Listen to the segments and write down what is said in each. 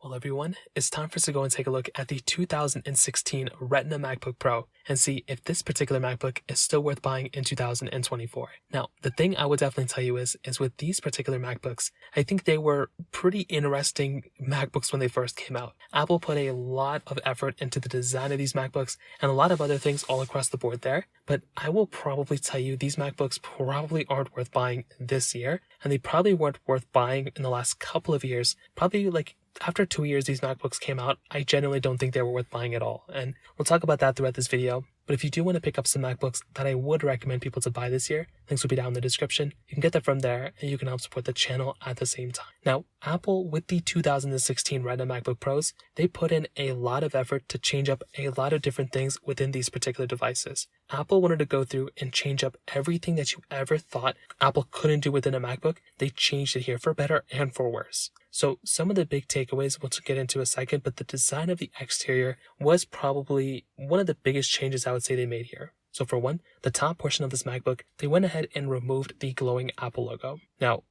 Well, everyone, it's time for us to go and take a look at the 2016 Retina MacBook Pro and see if this particular MacBook is still worth buying in 2024. Now, the thing I would definitely tell you is with these particular MacBooks, I think they were pretty interesting MacBooks when they first came out. Apple put a lot of effort into the design of these MacBooks and a lot of other things all across the board there, but I will probably tell you these MacBooks probably aren't worth buying this year, and they probably weren't worth buying in the last couple of years, probably like after 2 years these MacBooks came out. I genuinely don't think they were worth buying at all, and we'll talk about that throughout this video. But if you do want to pick up some MacBooks that I would recommend people to buy this year, links will be down in the description. You can get that from there, and you can help support the channel at the same time. Now, Apple, with the 2016 Retina MacBook Pros, they put in a lot of effort to change up a lot of different things within these particular devices. Apple wanted to go through and change up everything that you ever thought Apple couldn't do within a MacBook. They changed it here for better and for worse. So some of the big takeaways we'll get into in a second, but the design of the exterior was probably one of the biggest changes I would say they made here. So for one, the top portion of this MacBook, they went ahead and removed the glowing Apple logo. Now,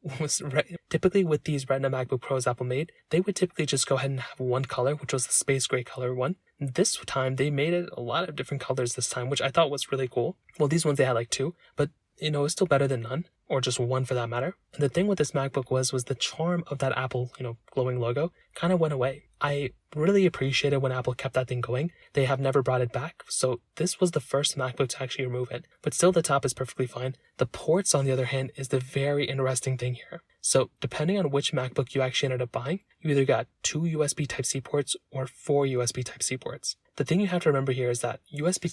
typically with these Retina MacBook Pros Apple made, they would typically just go ahead and have one color, which was the space gray color one. This time, they made it a lot of different colors this time, which I thought was really cool. Well, these ones, they had like two, but it's still better than none, or just one for that matter. And the thing with this MacBook was the charm of that Apple, glowing logo kind of went away. I really appreciated when Apple kept that thing going. They have never brought it back, so this was the first MacBook to actually remove it. But still, the top is perfectly fine. The ports, on the other hand, is the very interesting thing here. So depending on which MacBook you actually ended up buying, you either got 2 USB Type-C ports or 4 USB Type-C ports. The thing you have to remember here is that USB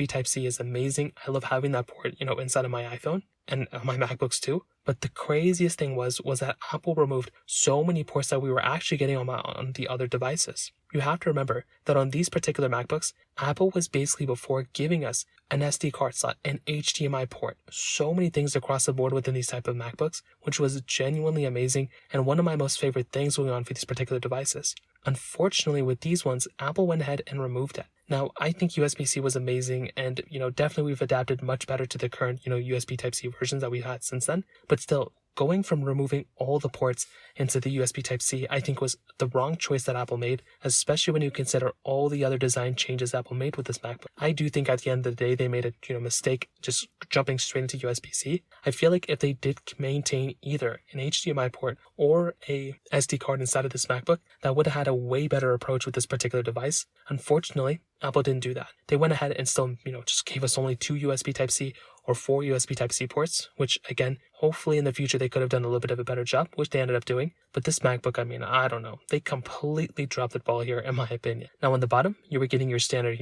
Type-C is amazing. I love having that port, inside of my iPhone and my MacBooks too. But the craziest thing was that Apple removed so many ports that we were actually getting on the other devices. You have to remember that on these particular MacBooks, Apple was basically before giving us an SD card slot, an HDMI port, so many things across the board within these type of MacBooks, which was genuinely amazing and one of my most favorite things going on for these particular devices. Unfortunately, with these ones, Apple went ahead and removed it. Now, I think USB-C was amazing, and, definitely we've adapted much better to the current, USB Type-C versions that we've had since then. But still, going from removing all the ports into the USB Type-C, I think was the wrong choice that Apple made, especially when you consider all the other design changes Apple made with this MacBook. I do think at the end of the day, they made a mistake just jumping straight into USB-C. I feel like if they did maintain either an HDMI port or a SD card inside of this MacBook, that would have had a way better approach with this particular device. Unfortunately, Apple didn't do that. They went ahead and still, just gave us only 2 USB Type-C or 4 USB Type-C ports, which again, hopefully in the future they could have done a little bit of a better job, which they ended up doing. But this MacBook, I don't know. They completely dropped the ball here, in my opinion. Now on the bottom, you were getting your standard,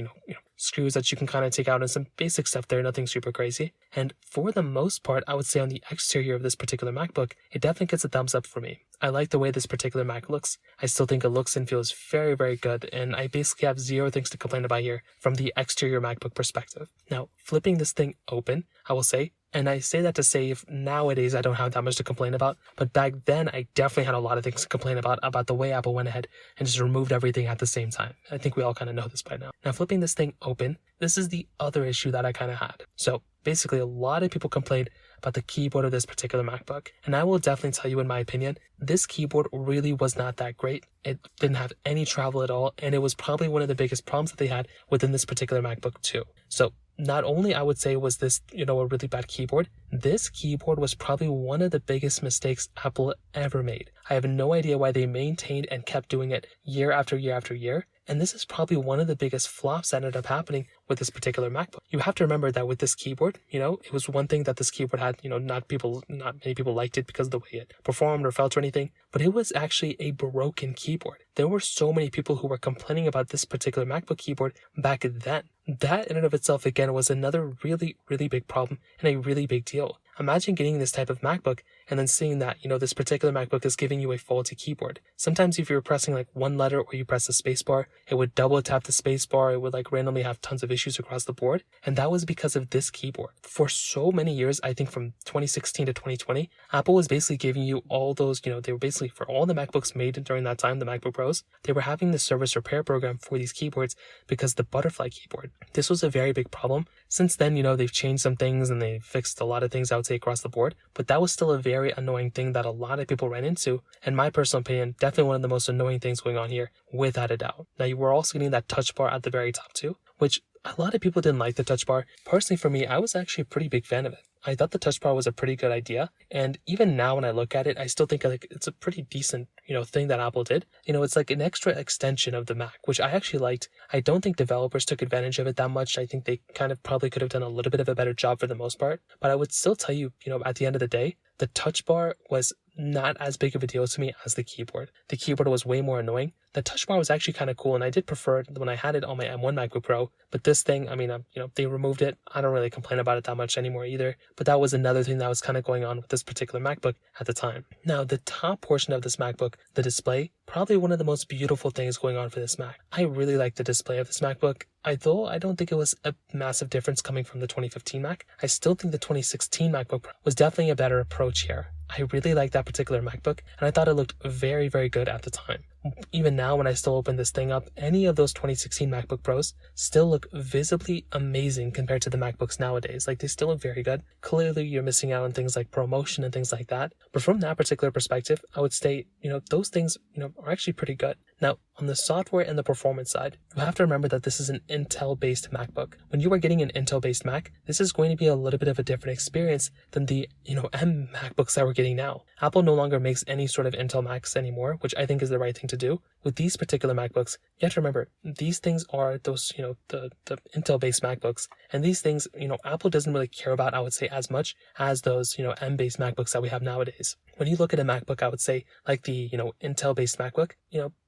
screws that you can kind of take out and some basic stuff there, nothing super crazy. And for the most part, I would say on the exterior of this particular MacBook, it definitely gets a thumbs up for me. I like the way this particular Mac looks. I still think it looks and feels very, very good, and I basically have zero things to complain about here from the exterior MacBook perspective. Now, flipping this thing open, I will say, and I say that to say if nowadays I don't have that much to complain about, but back then I definitely had a lot of things to complain about the way Apple went ahead and just removed everything at the same time. I think we all kind of know this by now. Now, flipping this thing open, this is the other issue that I kind of had. So basically, a lot of people complained about the keyboard of this particular MacBook, and I will definitely tell you, in my opinion, this keyboard really was not that great. It didn't have any travel at all, and it was probably one of the biggest problems that they had within this particular MacBook too. So not only I would say was this, a really bad keyboard, this keyboard was probably one of the biggest mistakes Apple ever made. I have no idea why they maintained and kept doing it year after year after year. And this is probably one of the biggest flops that ended up happening with this particular MacBook. You have to remember that with this keyboard, it was one thing that this keyboard had, not many people liked it because of the way it performed or felt or anything, but it was actually a broken keyboard. There were so many people who were complaining about this particular MacBook keyboard back then. That in and of itself, again, was another really, really big problem and a really big deal. Imagine getting this type of MacBook and then seeing that, this particular MacBook is giving you a faulty keyboard. Sometimes if you were pressing like one letter or you press the space bar, it would double tap the space bar. It would randomly have tons of issues across the board. And that was because of this keyboard. For so many years, I think from 2016 to 2020, Apple was basically giving you all those, they were basically for all the MacBooks made during that time, the MacBook Pros, they were having the service repair program for these keyboards because the butterfly keyboard. This was a very big problem. Since then, they've changed some things and they fixed a lot of things, I would say, say, across the board, but that was still a very annoying thing that a lot of people ran into. And my personal opinion, definitely one of the most annoying things going on here, without a doubt. Now, you were also getting that touch bar at the very top too, which a lot of people didn't like the touch bar. Personally, for me, I was actually a pretty big fan of it. I thought the touch bar was a pretty good idea. And even now when I look at it, I still think like it's a pretty decent, thing that Apple did. It's like an extra extension of the Mac, which I actually liked. I don't think developers took advantage of it that much. I think they kind of probably could have done a little bit of a better job for the most part. But I would still tell you, at the end of the day, the touch bar was not as big of a deal to me as the keyboard. The keyboard was way more annoying. The touch bar was actually kind of cool, and I did prefer it when I had it on my M1 MacBook Pro. But this thing, they removed it. I don't really complain about it that much anymore either. But that was another thing that was kind of going on with this particular MacBook at the time. Now, the top portion of this MacBook, the display, probably one of the most beautiful things going on for this Mac. I really like the display of this MacBook. Although I don't think it was a massive difference coming from the 2015 Mac, I still think the 2016 MacBook Pro was definitely a better approach here. I really like that particular MacBook, and I thought it looked very, very good at the time. Even now, when I still open this thing up, any of those 2016 MacBook Pros still look visibly amazing compared to the MacBooks nowadays. Like, they still look very good. Clearly, you're missing out on things like ProMotion and things like that. But from that particular perspective, I would say, those things, are actually pretty good. Now, on the software and the performance side, you have to remember that this is an Intel-based MacBook. When you are getting an Intel-based Mac, this is going to be a little bit of a different experience than the, M MacBooks that we're getting now. Apple no longer makes any sort of Intel Macs anymore, which I think is the right thing to do. With these particular MacBooks, you have to remember, these things are those, the Intel-based MacBooks. And these things, Apple doesn't really care about, I would say, as much as those, M-based MacBooks that we have nowadays. When you look at a MacBook, I would say, like the, Intel-based MacBook,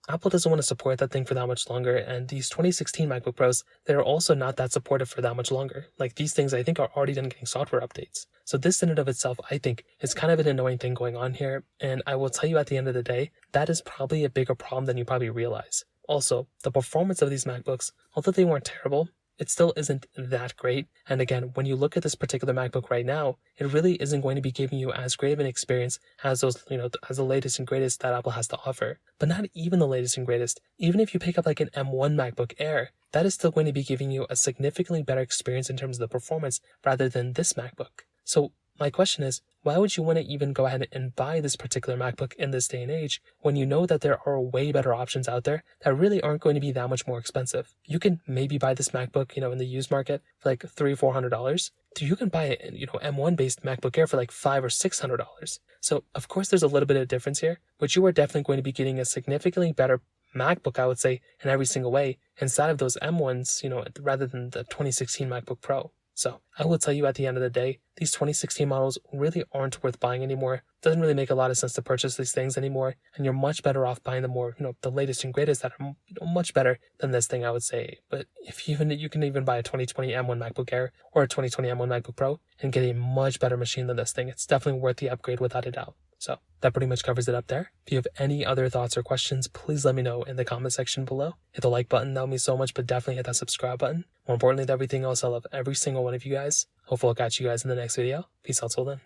Apple doesn't want to support that thing for that much longer, and these 2016 MacBook Pros, they're also not that supportive for that much longer. Like, these things, I think, are already done getting software updates. So this in and of itself, I think, is kind of an annoying thing going on here, and I will tell you at the end of the day, that is probably a bigger problem than you probably realize. Also, the performance of these MacBooks, although they weren't terrible, it still isn't that great. And again, when you look at this particular MacBook right now, it really isn't going to be giving you as great of an experience as those, as the latest and greatest that Apple has to offer. But not even the latest and greatest. Even if you pick up like an M1 MacBook Air, that is still going to be giving you a significantly better experience in terms of the performance rather than this MacBook. So my question is, why would you want to even go ahead and buy this particular MacBook in this day and age when you know that there are way better options out there that really aren't going to be that much more expensive? You can maybe buy this MacBook, in the used market for like $300-400. You can buy an, M1 based MacBook Air for like $500 or $600. So of course there's a little bit of difference here, but you are definitely going to be getting a significantly better MacBook, I would say, in every single way inside of those M1s, rather than the 2016 MacBook Pro. So I will tell you at the end of the day, these 2016 models really aren't worth buying anymore. It doesn't really make a lot of sense to purchase these things anymore. And you're much better off buying the more, the latest and greatest that are much better than this thing, I would say. But if you can even buy a 2020 M1 MacBook Air or a 2020 M1 MacBook Pro and get a much better machine than this thing, it's definitely worth the upgrade without a doubt. So that pretty much covers it up there. If you have any other thoughts or questions, please let me know in the comment section below. Hit the like button, that would mean so much, but definitely hit that subscribe button. More importantly than everything else, I love every single one of you guys. Hopefully I'll catch you guys in the next video. Peace out till then.